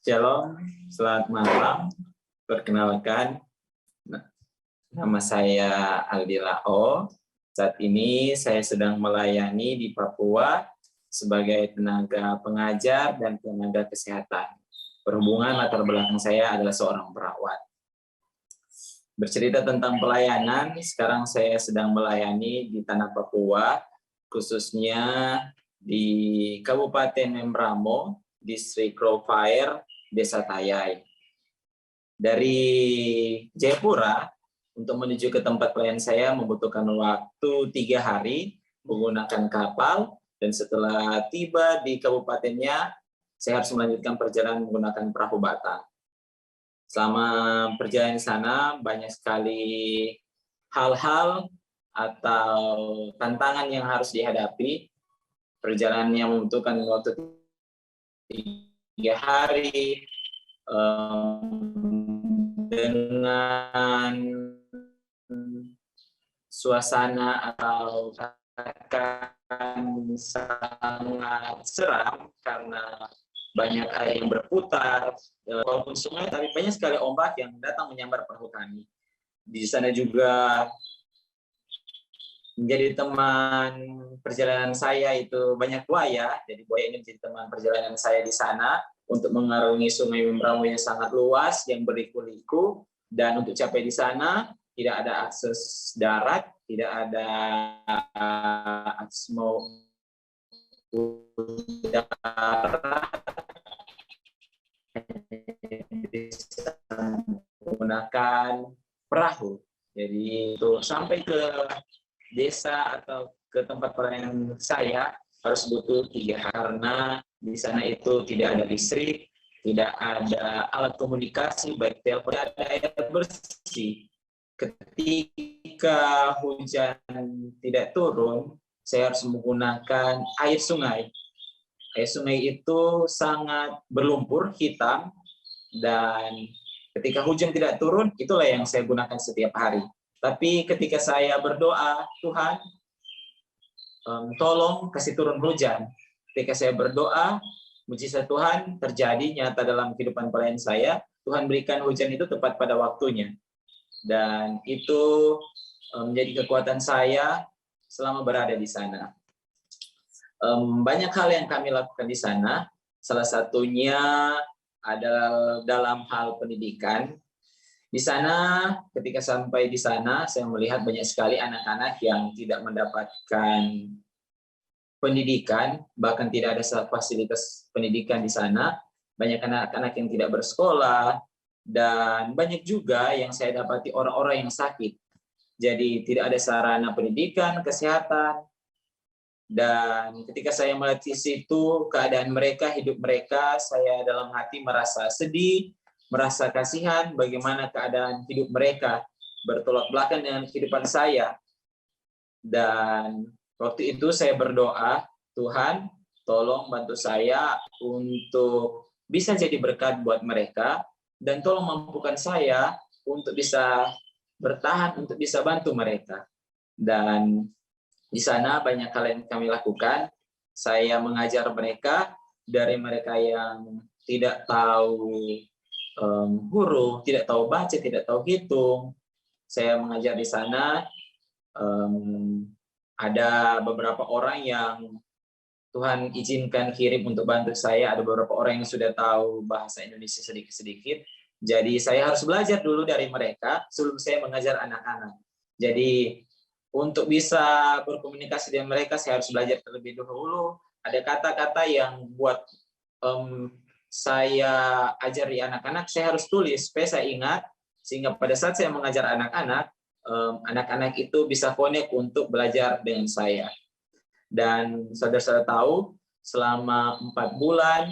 Shalom, selamat malam. Perkenalkan, nama saya Aldi Lao. Saat ini saya sedang melayani di Papua sebagai tenaga pengajar dan tenaga kesehatan. Berhubungan latar belakang saya adalah seorang perawat. Bercerita tentang pelayanan, sekarang saya sedang melayani di tanah Papua, khususnya di Kabupaten Membramo, Distrik Crowfire, Desa Tayai. Dari Jayapura untuk menuju ke tempat pelayanan saya membutuhkan waktu 3 hari menggunakan kapal, dan setelah tiba di kabupatennya saya harus melanjutkan perjalanan menggunakan perahu batang. Selama perjalanan di sana banyak sekali hal-hal atau tantangan yang harus dihadapi. Perjalanan yang membutuhkan waktu 3 hari dengan suasana atau katakan sangat seram karena banyak air yang berputar, walaupun sungai, tapi banyak sekali ombak yang datang menyambar perahu kami. Di sana juga menjadi teman perjalanan saya itu banyak buaya, jadi buaya ini menjadi teman perjalanan saya di sana untuk mengarungi sungai Membramo yang sangat luas, yang berliku-liku, dan untuk capai di sana tidak ada akses darat, tidak ada akses udara, menggunakan perahu. Jadi untuk sampai ke desa atau ke tempat pelayanan saya harus butuh 3 hari, karena di sana itu tidak ada listrik, tidak ada alat komunikasi, baik telepon, tidak ada air bersih. Ketika hujan tidak turun, saya harus menggunakan air sungai. Air sungai itu sangat berlumpur, hitam, dan ketika hujan tidak turun, itulah yang saya gunakan setiap hari. Tapi ketika saya berdoa, Tuhan, tolong kasih turun hujan. Ketika saya berdoa, mujizat Tuhan terjadi nyata dalam kehidupan pelayan saya. Tuhan berikan hujan itu tepat pada waktunya. Dan itu menjadi kekuatan saya selama berada di sana. Banyak hal yang kami lakukan di sana. Salah satunya adalah dalam hal pendidikan. Di sana, ketika sampai di sana, saya melihat banyak sekali anak-anak yang tidak mendapatkan pendidikan, bahkan tidak ada fasilitas pendidikan di sana. Banyak anak-anak yang tidak bersekolah, dan banyak juga yang saya dapati orang-orang yang sakit. Jadi tidak ada sarana pendidikan, kesehatan, dan ketika saya melihat di situ keadaan mereka, hidup mereka, saya dalam hati merasa sedih, merasa kasihan bagaimana keadaan hidup mereka bertolak belakang dengan kehidupan saya. Dan waktu itu saya berdoa, Tuhan tolong bantu saya untuk bisa jadi berkat buat mereka, dan tolong mampukan saya untuk bisa bertahan, untuk bisa bantu mereka. Dan di sana banyak hal yang kami lakukan. Saya mengajar mereka, dari mereka yang tidak tahu huruf, tidak tahu baca, tidak tahu hitung. Saya mengajar di sana. Ada beberapa orang yang Tuhan izinkan kirim untuk bantu saya. Ada beberapa orang yang sudah tahu bahasa Indonesia sedikit-sedikit. Jadi saya harus belajar dulu dari mereka sebelum saya mengajar anak-anak. Jadi untuk bisa berkomunikasi dengan mereka, saya harus belajar terlebih dahulu. Ada kata-kata yang buat saya ajari anak-anak, saya harus tulis supaya saya ingat, sehingga pada saat saya mengajar anak-anak, anak-anak itu bisa connect untuk belajar dengan saya. Dan saudara-saudara tahu, selama 4 bulan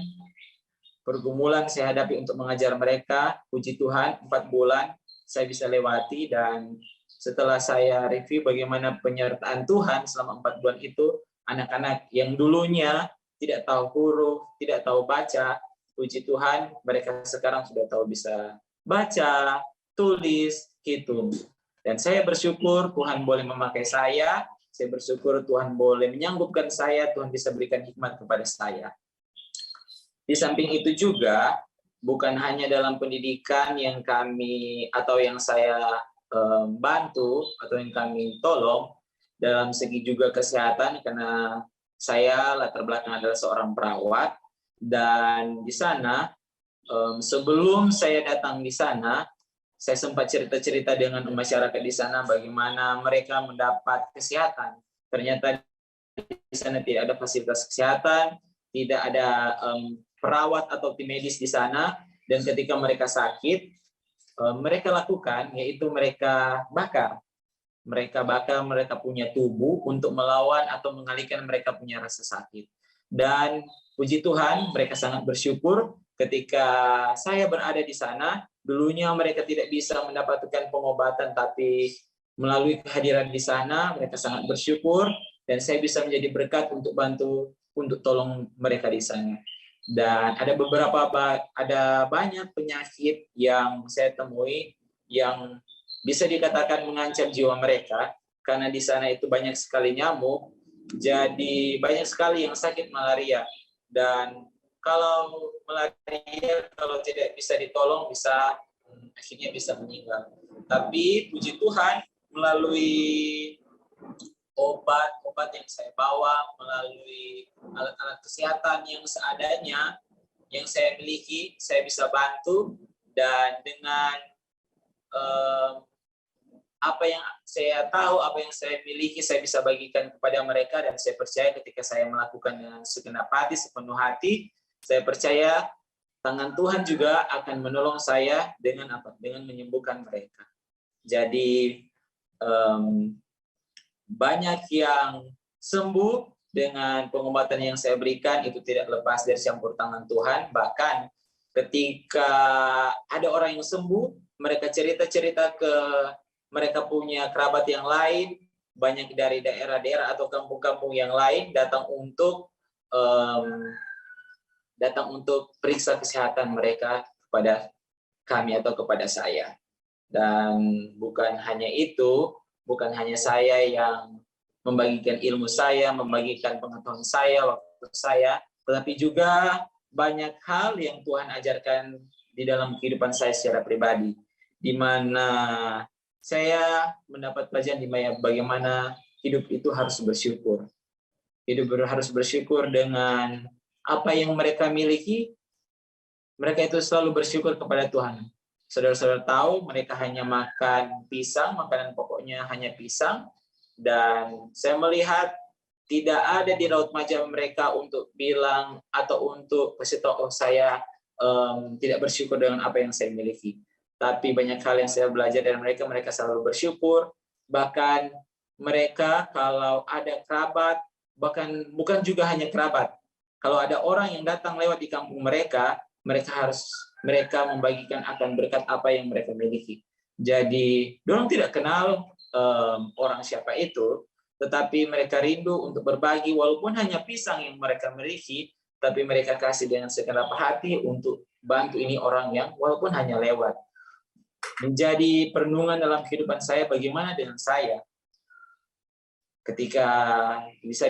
pergumulan saya hadapi untuk mengajar mereka, puji Tuhan 4 bulan saya bisa lewati. Dan setelah saya review bagaimana penyertaan Tuhan selama 4 bulan itu, anak-anak yang dulunya tidak tahu huruf, tidak tahu baca, puji Tuhan mereka sekarang sudah tahu bisa baca, tulis, hitung. Dan saya bersyukur Tuhan boleh memakai saya bersyukur Tuhan boleh menyanggupkan saya, Tuhan bisa berikan hikmat kepada saya. Di samping itu juga, bukan hanya dalam pendidikan yang kami atau yang saya bantu atau yang kami tolong, dalam segi juga kesehatan, karena saya latar belakang adalah seorang perawat, dan di sana sebelum saya datang di sana, saya sempat cerita-cerita dengan masyarakat di sana bagaimana mereka mendapat kesehatan. Ternyata di sana tidak ada fasilitas kesehatan, tidak ada perawat atau tim medis di sana, dan ketika mereka sakit, mereka lakukan yaitu mereka bakar. Mereka punya tubuh untuk melawan atau mengalihkan mereka punya rasa sakit. Dan puji Tuhan, mereka sangat bersyukur ketika saya berada di sana. Dulunya mereka tidak bisa mendapatkan pengobatan, tapi melalui kehadiran di sana, mereka sangat bersyukur, dan saya bisa menjadi berkat untuk bantu, untuk tolong mereka di sana. Dan ada banyak penyakit yang saya temui yang bisa dikatakan mengancam jiwa mereka, karena di sana itu banyak sekali nyamuk, jadi banyak sekali yang sakit malaria. Dan kalau malaria kalau tidak bisa ditolong akhirnya bisa meninggal. Tapi puji Tuhan, melalui obat yang saya bawa, melalui alat-alat kesehatan yang seadanya, yang saya miliki, saya bisa bantu, dan dengan apa yang saya tahu, apa yang saya miliki, saya bisa bagikan kepada mereka, dan saya percaya ketika saya melakukan dengan segenap hati, sepenuh hati, saya percaya tangan Tuhan juga akan menolong saya dengan menyembuhkan mereka. Jadi banyak yang sembuh dengan pengobatan yang saya berikan, itu tidak lepas dari campur tangan Tuhan. Bahkan ketika ada orang yang sembuh, mereka cerita-cerita ke mereka punya kerabat yang lain, banyak dari daerah-daerah atau kampung-kampung yang lain datang untuk periksa kesehatan mereka kepada kami atau kepada saya. Dan bukan hanya itu, bukan hanya saya yang membagikan ilmu saya, membagikan pengetahuan saya, waktu saya, tetapi juga banyak hal yang Tuhan ajarkan di dalam kehidupan saya secara pribadi, di mana saya mendapat pelajaran di mana bagaimana hidup itu harus bersyukur. Hidup harus bersyukur dengan apa yang mereka miliki, mereka itu selalu bersyukur kepada Tuhan. Saudara-saudara tahu, mereka hanya makan pisang, makanan pokoknya hanya pisang, dan saya melihat tidak ada di raut wajah mereka untuk bilang atau untuk kasih tahu saya tidak bersyukur dengan apa yang saya miliki. Tapi banyak hal yang saya belajar dari mereka, mereka selalu bersyukur. Bahkan mereka kalau ada kerabat, bahkan bukan juga hanya kerabat, kalau ada orang yang datang lewat di kampung mereka, mereka membagikan akan berkat apa yang mereka miliki. Jadi, dorang tidak kenal orang siapa itu, tetapi mereka rindu untuk berbagi, walaupun hanya pisang yang mereka miliki, tapi mereka kasih dengan segenap hati untuk bantu ini orang yang walaupun hanya lewat. Menjadi perenungan dalam kehidupan saya, bagaimana dengan saya ketika bisa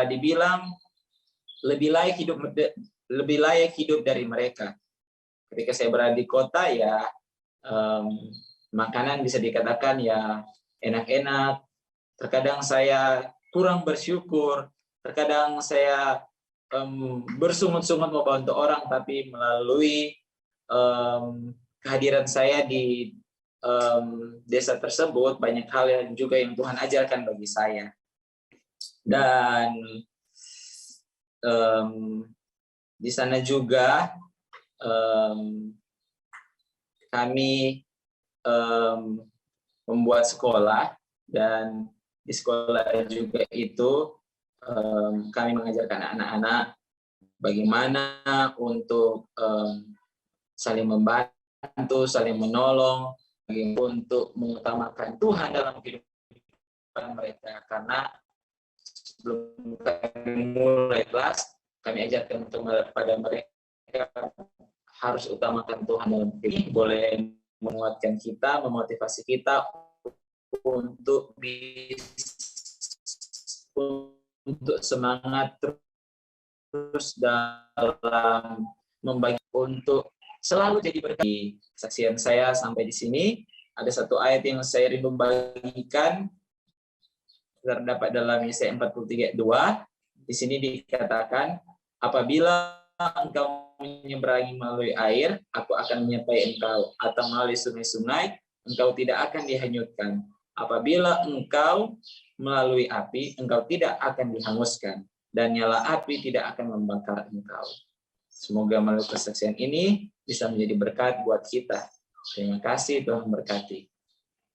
dibilang lebih layak hidup dari mereka. Ketika saya berada di kota, ya makanan bisa dikatakan ya enak-enak. Terkadang saya kurang bersyukur, terkadang saya bersungut-sungut mau bantu orang, tapi melalui kehadiran saya di desa tersebut, banyak hal yang juga yang Tuhan ajarkan bagi saya. Dan di sana juga kami membuat sekolah, dan di sekolah juga itu kami mengajarkan anak-anak bagaimana untuk saling membantu, saling menolong, untuk mengutamakan Tuhan dalam kehidupan mereka. Karena sebelum kami mulai kelas, kami ajarkan kepada mereka harus utamakan Tuhan dalam hidup. Boleh menguatkan kita, memotivasi kita untuk semangat terus dalam membagi untuk selalu jadi berkat. Kesaksian saya sampai di sini. Ada satu ayat yang saya rindu bagikan, terdapat dalam Yesaya 43:2. Di sini dikatakan, apabila engkau menyeberangi melalui air, aku akan menyertai engkau, atau melalui sungai-sungai, engkau tidak akan dihanyutkan. Apabila engkau melalui api, engkau tidak akan dihanguskan, dan nyala api tidak akan membakar engkau. Semoga melalui kesaksian ini bisa menjadi berkat buat kita. Terima kasih, Tuhan berkati.